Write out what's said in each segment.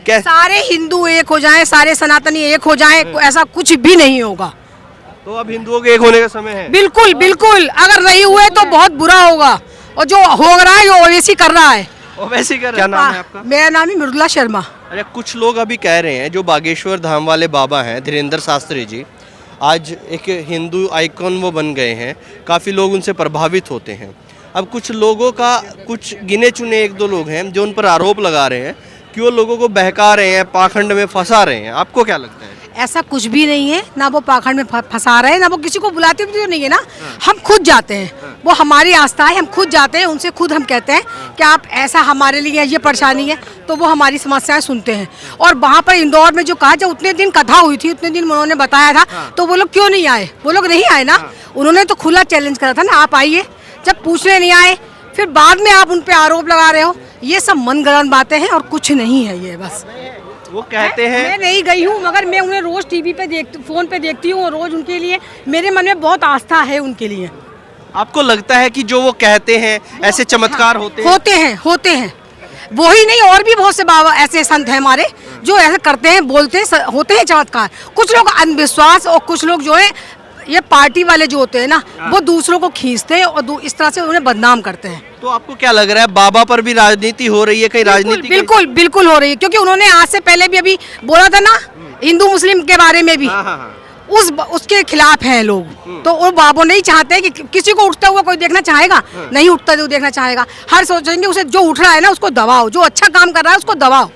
सारे हिंदू एक हो जाएं, सारे सनातनी एक हो जाएं, ऐसा कुछ भी नहीं होगा। तो अब हिंदुओं के एक होने का समय है। बिल्कुल बिल्कुल, अगर नहीं हुए तो बहुत बुरा होगा, और जो हो रहा है वो वैसी कर रहा है। वैसे कर क्या नाम है आपका? मेरा नाम है मृदुला शर्मा। अच्छा, कुछ लोग अभी कह रहे हैं, जो बागेश्वर धाम वाले बाबा हैं धीरेन्द्र शास्त्री जी, आज एक हिंदू आइकॉन वो बन गए हैं, काफ़ी लोग उनसे प्रभावित होते हैं। अब कुछ लोगों का, कुछ गिने चुने एक दो लोग हैं जो उन पर आरोप लगा रहे हैं कि वो लोगों को बहका रहे हैं, पाखंड में फंसा रहे हैं। आपको क्या लगता है? ऐसा कुछ भी नहीं है, ना वो पाखंड में फंसा रहे हैं, ना वो किसी को बुलाते भी तो नहीं है ना। हम खुद जाते हैं, वो हमारी आस्था है, हम खुद जाते हैं, उनसे खुद हम कहते हैं कि आप ऐसा हमारे लिए ये परेशानी है, तो वो हमारी समस्याएं सुनते हैं। और वहाँ पर इंदौर में जो कहा, जब उतने दिन कथा हुई थी, उतने दिन उन्होंने बताया था, तो वो लोग क्यों नहीं आए? वो लोग नहीं आए ना, उन्होंने तो खुला चैलेंज करा था ना, आप आइए। जब पूछने नहीं आए, फिर बाद में आप उन पे आरोप लगा रहे हो, ये सब मनगढ़ंत बातें हैं और कुछ नहीं है ये। बस वो कहते हैं, मैं नहीं गई हूँ, मगर मैं उन्हें रोज टीवी पे फोन पे देखती हूँ, और रोज उनके लिए मेरे मन में बहुत आस्था है उनके लिए। आपको लगता है कि जो वो कहते हैं ऐसे चमत्कार होते हैं वो ही नहीं, और भी बहुत से बाबा ऐसे संत हैं हमारे जो ऐसे करते हैं, बोलते हैं, होते हैं चमत्कार। कुछ लोग अंधविश्वास, और कुछ लोग जो है ये पार्टी वाले जो होते हैं ना, वो दूसरों को खींचते हैं और इस तरह से उन्हें बदनाम करते हैं। तो आपको क्या लग रहा है, बाबा पर भी राजनीति हो रही है? कहीं राजनीति? बिल्कुल बिल्कुल हो रही है, क्योंकि उन्होंने आज से पहले भी अभी बोला था ना हिंदू मुस्लिम के बारे में भी, उसके खिलाफ हैं लोग। तो वो बाबू नहीं चाहते कि किसी को उठता हुआ कोई देखना चाहेगा? नहीं उठता हुआ देखना चाहेगा। हर सोचेंगे उसे जो उठ रहा है ना उसको दबाओ, जो अच्छा काम कर रहा है उसको दबाओ,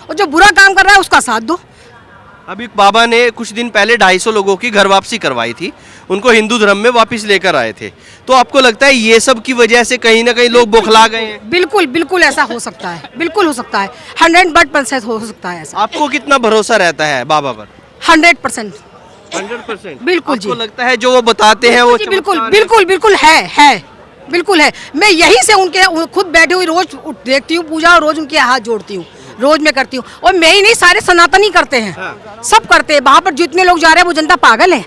और जो बुरा काम कर रहा है उसका साथ दो। अभी बाबा ने कुछ दिन पहले 250 लोगों की घर वापसी करवाई थी, उनको हिंदू धर्म में वापस लेकर आए थे। तो आपको लगता है ये सब की वजह से कहीं ना कहीं लोग बौखला गए हैं? बिल्कुल बिल्कुल ऐसा हो सकता है, बिल्कुल हो सकता है, 100% हो सकता है ऐसा। आपको कितना भरोसा रहता है बाबा पर? 100%। 100%? बिल्कुल जी। आपको लगता है जो वो बताते हैं वो बिल्कुल बिल्कुल बिल्कुल है, बिल्कुल है। मैं यहीं से उनके खुद बैठी हुई रोज देखती हूँ पूजा, और रोज उनके हाथ जोड़ती हूँ, रोज मैं करती हूँ। और मैं ही नहीं, सारे सनातनी करते हैं, सब करते हैं। वहाँ पर जितने लोग जा रहे हैं वो जनता पागल है,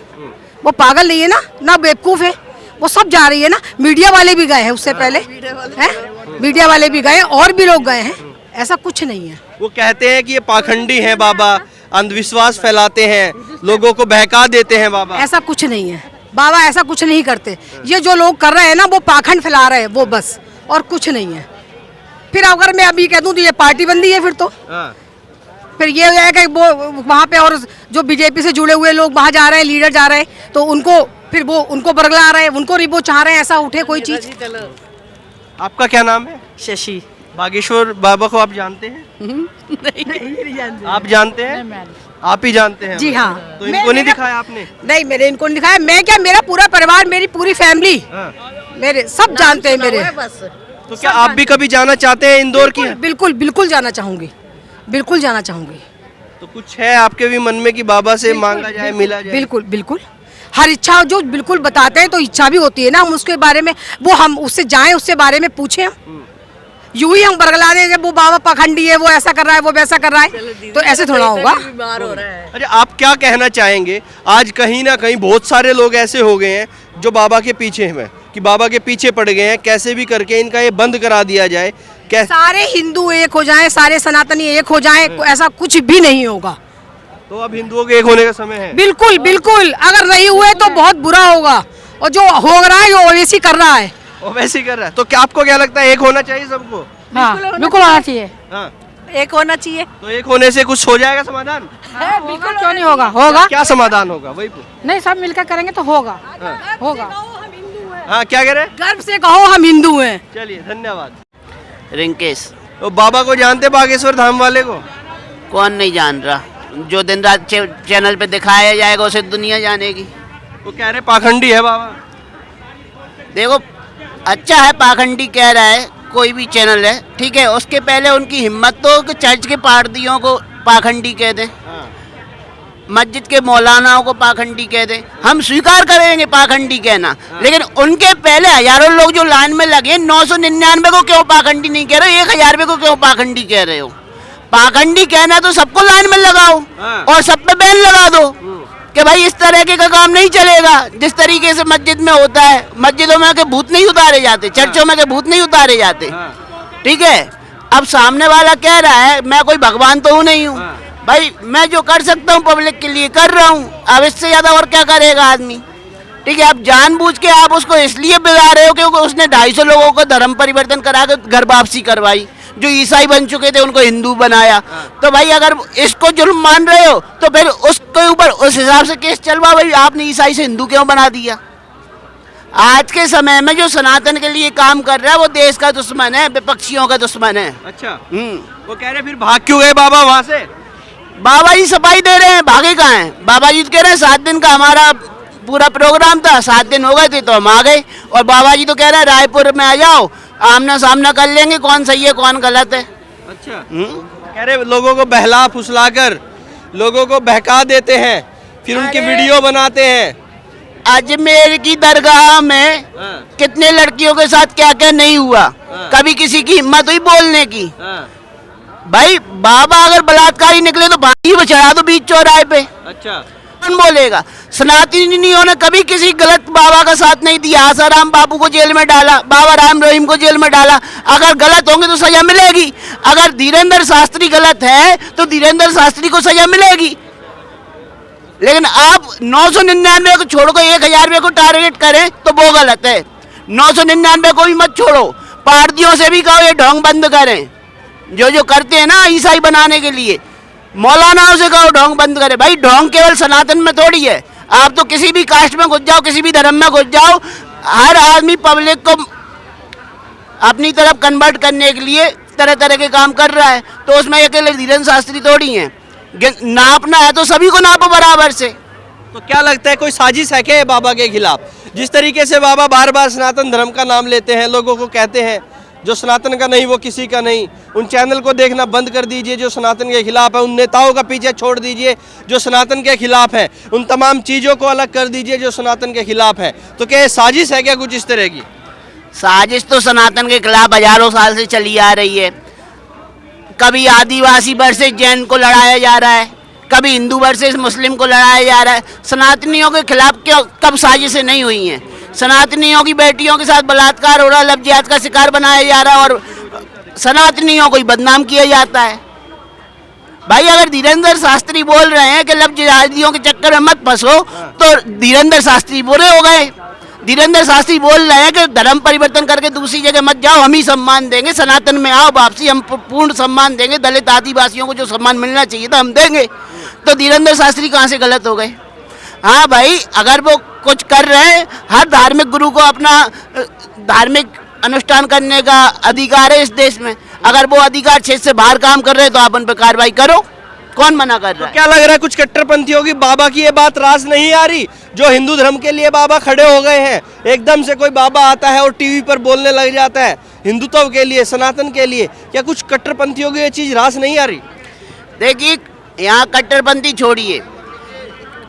वो पागल नहीं है ना बेवकूफ है, वो सब जा रही है ना। मीडिया वाले भी गए हैं उससे पहले, हैं मीडिया वाले भी गए, और भी लोग गए हैं, ऐसा कुछ नहीं है। वो कहते हैं कि ये पाखंडी है बाबा, अंधविश्वास फैलाते हैं, लोगों को बहका देते हैं बाबा। ऐसा कुछ नहीं है, बाबा ऐसा कुछ नहीं करते। ये जो लोग कर रहे हैं ना, वो पाखंड फैला रहे हैं, वो बस, और कुछ नहीं है। फिर अगर मैं अभी कह दूं तो ये पार्टी बंदी है, फिर तो फिर ये है कि वो वहाँ पे, और जो बीजेपी से जुड़े हुए लोग वहाँ जा रहे हैं, लीडर जा रहे हैं, तो उनको फिर वो उनको बरगला रहे हैं, उनको वो चाह रहे हैं ऐसा उठे कोई चीज। आपका क्या नाम है? शशि। बागेश्वर बाबा को आप जानते हैं? नहीं जानते। आप जानते हैं? आप ही जानते हैं? जी हाँ। तो इनको नहीं दिखाया आपने? नहीं, मैंने इनको नहीं दिखाया। मैं क्या, मेरा पूरा परिवार, मेरी पूरी फैमिली, मेरे सब जानते हैं मेरे। तो क्या आप भी कभी जाना चाहते हैं इंदौर की? बिल्कुल बिल्कुल जाना चाहूंगी, बिल्कुल जाना चाहूंगी। तो कुछ है आपके भी मन में कि बाबा से मांगा जाए, मिला जाए? बिल्कुल बिल्कुल, हर इच्छा जो बिल्कुल बताते हैं, तो इच्छा भी होती है ना, हम उसके बारे में, वो हम उससे जाएं, उससे बारे में पूछें। यूं ही हम बरगला देंगे वो बाबा पाखंडी है, वो ऐसा कर रहा है, वो वैसा कर रहा है, तो ऐसे थोड़ा होगा। अच्छा, आप क्या कहना चाहेंगे? आज कहीं ना कहीं बहुत सारे लोग ऐसे हो गए हैं जो बाबा के पीछे हैं, कि बाबा के पीछे पड़ गए हैं, कैसे भी करके इनका ये बंद करा दिया जाए। सारे हिंदू एक हो जाएं, सारे सनातनी एक हो जाएं, ऐसा कुछ भी नहीं होगा। तो अब हिंदुओं के एक होने का समय है। बिल्कुल बिल्कुल, अगर नहीं हुए तो बहुत बुरा होगा, और जो हो रहा है वो वैसे कर रहा है, वो वैसे कर रहा है। तो क्या आपको क्या लगता है, एक होना चाहिए सबको? हाँ, बिल्कुल होना चाहिए। हाँ, एक होना चाहिए। तो एक होने से कुछ हो जाएगा समाधान? बिल्कुल, क्यों नहीं होगा, होगा। क्या समाधान होगा? वही नहीं, सब मिलकर करेंगे तो होगा, होगा। हाँ, क्या कह रहे? गर्व से कहो हम हिंदू हैं। चलिए, धन्यवाद। रिंकेश। तो बाबा को जानते, बागेश्वर धाम वाले को? कौन नहीं जान रहा, जो दिन रात चैनल पे दिखाया जाएगा उसे दुनिया जानेगी। वो कह रहे पाखंडी है बाबा। देखो, अच्छा है पाखंडी कह रहा है, कोई भी चैनल है, ठीक है, उसके पहले उनकी हिम्मत तो कि चर्च के पादरियों को पाखंडी कह दें, मस्जिद के मौलानाओं को पाखंडी कह दें, हम स्वीकार करेंगे पाखंडी कहना। लेकिन उनके पहले हजारों लोग जो लाइन में लगे, 999 को क्यों पाखंडी नहीं कह रहे हो? 1000 को क्यों पाखंडी कह रहे हो? पाखंडी कहना तो सबको लाइन में लगाओ और सब पे बैन लगा दो कि भाई इस तरह के का काम नहीं चलेगा। जिस तरीके से मस्जिद में होता है, मस्जिदों में के भूत नहीं उतारे जाते, चर्चों में के भूत नहीं उतारे जाते, ठीक है। अब सामने वाला कह रहा है मैं कोई भगवान तो हूँ नहीं हूँ, भाई मैं जो कर सकता हूँ पब्लिक के लिए कर रहा हूँ, अब इससे ज्यादा और क्या करेगा आदमी। ठीक है, आप जानबूझ के आप उसको इसलिए बिगा रहे हो क्योंकि उसने 250 लोगों को धर्म परिवर्तन करा के घर वापसी करवाई, जो ईसाई बन चुके थे उनको हिंदू बनाया। तो भाई अगर इसको जुल्म मान रहे हो तो फिर उसके ऊपर उस हिसाब से केस चलवा, भाई आपने ईसाई से हिंदू क्यों बना दिया। आज के समय में जो सनातन के लिए काम कर रहा है वो देश का दुश्मन है, विपक्षियों का दुश्मन है। अच्छा, वो कह रहे फिर भाग क्यों गए बाबा वहाँ से? बाबा जी सफाई दे रहे हैं, भागे कहाँ हैं? बाबा जी तो कह रहे हैं 7 दिन का हमारा पूरा प्रोग्राम था, 7 दिन हो गए थे तो हम आ गए, और बाबा जी तो कह रहे हैं रायपुर में आ जाओ, आमना सामना कर लेंगे कौन सही है कौन गलत है। अच्छा, कह रहे लोगों को बहला फुसलाकर लोगों को बहका देते हैं, फिर उनके वीडियो बनाते हैं। अजमेर की दरगाह में कितने लड़कियों के साथ क्या क्या नहीं हुआ, कभी किसी की हिम्मत हुई बोलने की? भाई बाबा अगर बलात्कारी निकले तो भाई वो चढ़ा दो बीच चौराहे पे। अच्छा, कौन बोलेगा? सनातनियों ने कभी किसी गलत बाबा का साथ नहीं दिया। आसाराम बापू को जेल में डाला, बाबा राम रहीम को जेल में डाला, अगर गलत होंगे तो सजा मिलेगी। अगर धीरेन्द्र शास्त्री गलत है तो धीरेन्द्र शास्त्री को सजा मिलेगी। लेकिन आप 999 को छोड़ कर 1000 रुपये को टारगेट करें तो वो गलत है। 999 को भी मत छोड़ो, पारदियों से भी कहो ये ढोंग बंद करें, जो करते हैं ना ईसाई बनाने के लिए, मौलानाओं से कहो ढोंग बंद करें। भाई ढोंग केवल सनातन में थोड़ी है, आप तो किसी भी कास्ट में घुस जाओ, किसी भी धर्म में घुस जाओ, हर आदमी पब्लिक को अपनी तरफ कन्वर्ट करने के लिए तरह तरह के काम कर रहा है। तो उसमें अकेले धीरेन्द्र शास्त्री थोड़ी हैं, नापना है तो सभी को नापो बराबर से। तो क्या लगता है कोई साजिश है क्या बाबा के खिलाफ? जिस तरीके से बाबा बार बार सनातन धर्म का नाम लेते हैं, लोगों को कहते हैं जो सनातन का नहीं वो किसी का नहीं, उन चैनल को देखना बंद कर दीजिए जो सनातन के खिलाफ है, उन नेताओं का पीछे छोड़ दीजिए जो सनातन के खिलाफ है, उन तमाम चीज़ों को अलग कर दीजिए जो सनातन के खिलाफ है, तो क्या ये साजिश है क्या कुछ इस तरह की? साजिश तो सनातन के खिलाफ हजारों साल से चली आ रही है। कभी आदिवासी वर्सेस जैन को लड़ाया जा रहा है, कभी हिंदू वर्सेस मुस्लिम को लड़ाया जा रहा है। सनातनियों के खिलाफ क्यों कब साजिशें नहीं हुई हैं? सनातनियों की बेटियों के साथ बलात्कार हो रहा है, लफ्जियात का शिकार बनाया जा रहा है और सनातनियों को ही बदनाम किया जाता है। भाई अगर धीरेन्द्र शास्त्री बोल रहे हैं कि लफ्जियातियों के चक्कर में मत फंसो तो धीरेन्द्र शास्त्री बुरे हो गए। धीरेन्द्र शास्त्री बोल रहे हैं कि धर्म परिवर्तन करके दूसरी जगह मत जाओ, हम ही सम्मान देंगे, सनातन में आओ वापसी, हम पूर्ण सम्मान देंगे, दलित आदिवासियों को जो सम्मान मिलना चाहिए था हम देंगे। तो धीरेन्द्र शास्त्री कहाँ से गलत हो गए? हाँ भाई, अगर वो कुछ कर रहे हैं, हर धार्मिक गुरु को अपना धार्मिक अनुष्ठान करने का अधिकार है इस देश में। अगर वो अधिकार क्षेत्र से बाहर काम कर रहे हैं तो आप उन पर कार्रवाई करो, कौन मना कर रहा है? क्या लग रहा है कुछ कट्टरपंथियों की बाबा की ये बात रास नहीं आ रही, जो हिंदू धर्म के लिए बाबा खड़े हो गए हैं? एकदम से कोई बाबा आता है और टीवी पर बोलने लग जाता है हिंदुत्व के लिए, सनातन के लिए, क्या कुछ कट्टरपंथियों की ये चीज रास नहीं आ रही? देखिए, यहाँ कट्टरपंथी छोड़िए,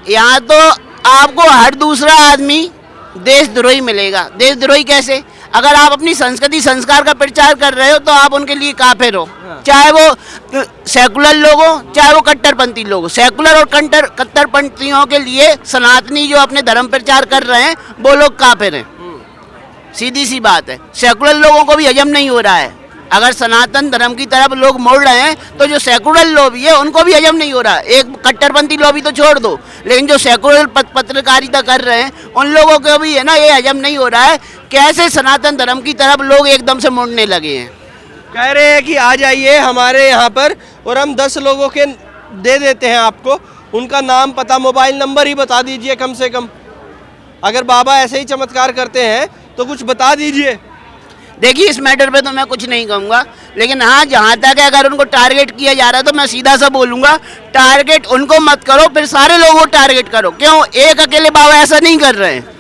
यहाँ तो आपको हर दूसरा आदमी देशद्रोही मिलेगा। देशद्रोही कैसे? अगर आप अपनी संस्कृति संस्कार का प्रचार कर रहे हो तो आप उनके लिए काफिर हो, चाहे वो सेकुलर लोग हो चाहे वो कट्टरपंथी लोग हो। सेकुलर और कट्टरपंथियों के लिए सनातनी जो अपने धर्म प्रचार कर रहे हैं वो लोग काफिर हैं, सीधी सी बात है। सेकुलर लोगों को भी हजम नहीं हो रहा है। अगर सनातन धर्म की तरफ लोग मोड़ रहे हैं तो जो सेकुलर लॉबी है उनको भी हजम नहीं हो रहा है। एक कट्टरपंथी लॉबी तो छोड़ दो, लेकिन जो सेकुलर पत्रकारिता कर रहे हैं उन लोगों को भी है ना ये हजम नहीं हो रहा है। कैसे सनातन धर्म की तरफ लोग एकदम से मुड़ने लगे हैं। कह रहे हैं कि आ जाइए हमारे यहाँ पर और हम 10 लोगों के दे देते हैं आपको, उनका नाम पता मोबाइल नंबर ही बता दीजिए कम से कम। अगर बाबा ऐसे ही चमत्कार करते हैं तो कुछ बता दीजिए। देखिए, इस मैटर पे तो मैं कुछ नहीं कहूँगा, लेकिन हाँ जहाँ तक है अगर उनको टारगेट किया जा रहा है तो मैं सीधा सा बोलूँगा, टारगेट उनको मत करो, फिर सारे लोगों को टारगेट करो। क्यों? एक अकेले बाबा ऐसा नहीं कर रहे हैं।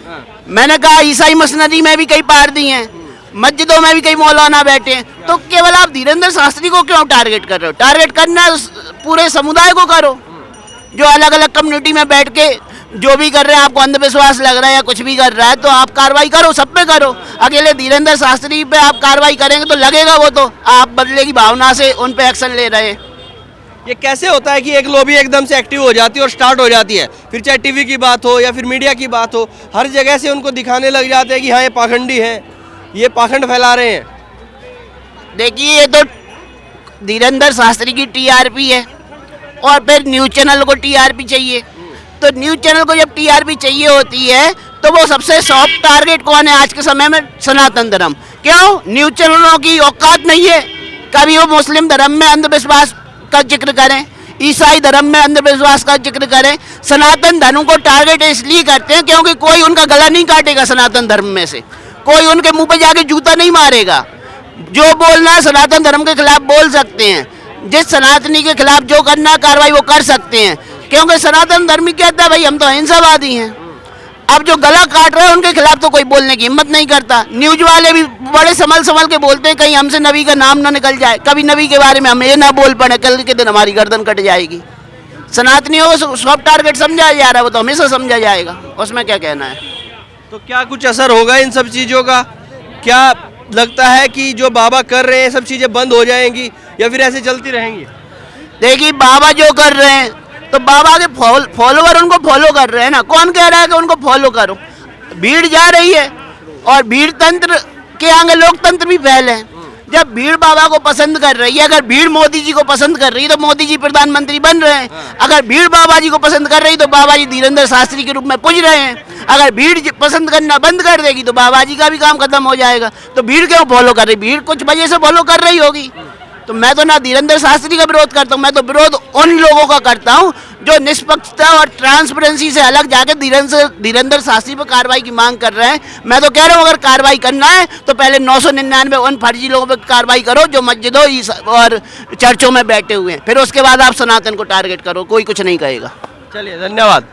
मैंने कहा ईसाई मसनदी में भी कई पारदी हैं, मस्जिदों में भी कई मौलाना बैठे हैं, तो केवल आप धीरेन्द्र शास्त्री को क्यों टारगेट कर रहे हो? टारगेट करना पूरे समुदाय को करो, जो अलग अलग कम्युनिटी में बैठ के जो भी कर रहे हैं, आपको अंधविश्वास लग रहा है या कुछ भी कर रहा है तो आप कार्रवाई करो, सब पे करो। अकेले धीरेन्द्र शास्त्री पे आप कार्रवाई करेंगे तो लगेगा वो तो आप बदले की भावना से उन पे एक्शन ले रहे हैं। ये कैसे होता है कि एक लॉबी एकदम से एक्टिव हो जाती है और स्टार्ट हो जाती है, फिर चाहे टीवी की बात हो या फिर मीडिया की बात हो, हर जगह से उनको दिखाने लग जाते हैं कि हाँ ये पाखंडी हैं, ये पाखंड फैला रहे हैं? देखिए, ये तो धीरेंद्र शास्त्री की टीआरपी है और फिर न्यूज़ चैनल को टीआरपी चाहिए। तो न्यूज़ चैनल को जब टीआरपी चाहिए होती है तो वो सबसे सॉफ्ट टारगेट कौन है आज के समय में? सनातन धर्म। क्यों? न्यूज़ चैनलों की औकात नहीं है कभी वो मुस्लिम धर्म में अंधविश्वास का जिक्र करें, ईसाई धर्म में अंधविश्वास का जिक्र करें। सनातन धर्म को टारगेट इसलिए करते हैं क्योंकि कोई उनका गला नहीं काटेगा सनातन धर्म में से, कोई उनके मुंह पे जाके जूता नहीं मारेगा। जो बोलना है सनातन धर्म के खिलाफ बोल सकते हैं, जिस सनातनी के खिलाफ जो करना है कार्रवाई वो कर सकते हैं, क्योंकि सनातन धर्मी कहता है भाई हम तो अहिंसावादी हैं। अब जो गला काट रहे हैं उनके खिलाफ तो कोई बोलने की हिम्मत नहीं करता। न्यूज वाले भी बड़े संभल के बोलते हैं कहीं हमसे नबी का नाम ना निकल जाए, कभी नबी के बारे में हम ये ना बोल पड़े, कल के दिन हमारी गर्दन कट जाएगी। सनातनियों को सब टारगेट समझा जा रहा है, वो तो हमेशा समझा जाएगा, उसमें क्या कहना है। तो क्या कुछ असर होगा इन सब चीज़ों का? क्या लगता है कि जो बाबा कर रहे हैं सब चीज़ें बंद हो जाएंगी या फिर ऐसे चलती रहेंगी? देखिए बाबा जो कर रहे हैं तो बाबा के फॉलोवर उनको फॉलो कर रहे हैं ना। कौन कह रहा है कि उनको फॉलो करो? भीड़ जा रही है और भीड़ तंत्र के आगे लोकतंत्र भी फैले हैं। जब भीड़ बाबा को पसंद कर रही है, अगर भीड़ मोदी जी को पसंद कर रही है तो मोदी जी प्रधानमंत्री बन रहे हैं। अगर भीड़ बाबा जी को पसंद कर रही है तो बाबा जी धीरेंद्र शास्त्री के रूप में पूज रहे हैं। अगर भीड़ पसंद करना बंद कर देगी तो बाबा जी का भी काम खत्म हो जाएगा। तो भीड़ क्यों फॉलो कर रही? भीड़ कुछ वजह से फॉलो कर रही होगी। तो मैं तो ना धीरेंद्र शास्त्री का विरोध करता हूँ, मैं तो विरोध उन लोगों का करता हूँ जो निष्पक्षता और ट्रांसपेरेंसी से अलग जाके धीरेंद्र शास्त्री पर कार्रवाई की मांग कर रहे हैं। मैं तो कह रहा हूँ अगर कार्रवाई करना है तो पहले 999 उन फर्जी लोगों पर कार्रवाई करो जो मस्जिदों और चर्चों में बैठे हुए हैं, फिर उसके बाद आप सनातन को टारगेट करो, कोई कुछ नहीं कहेगा। चलिए धन्यवाद।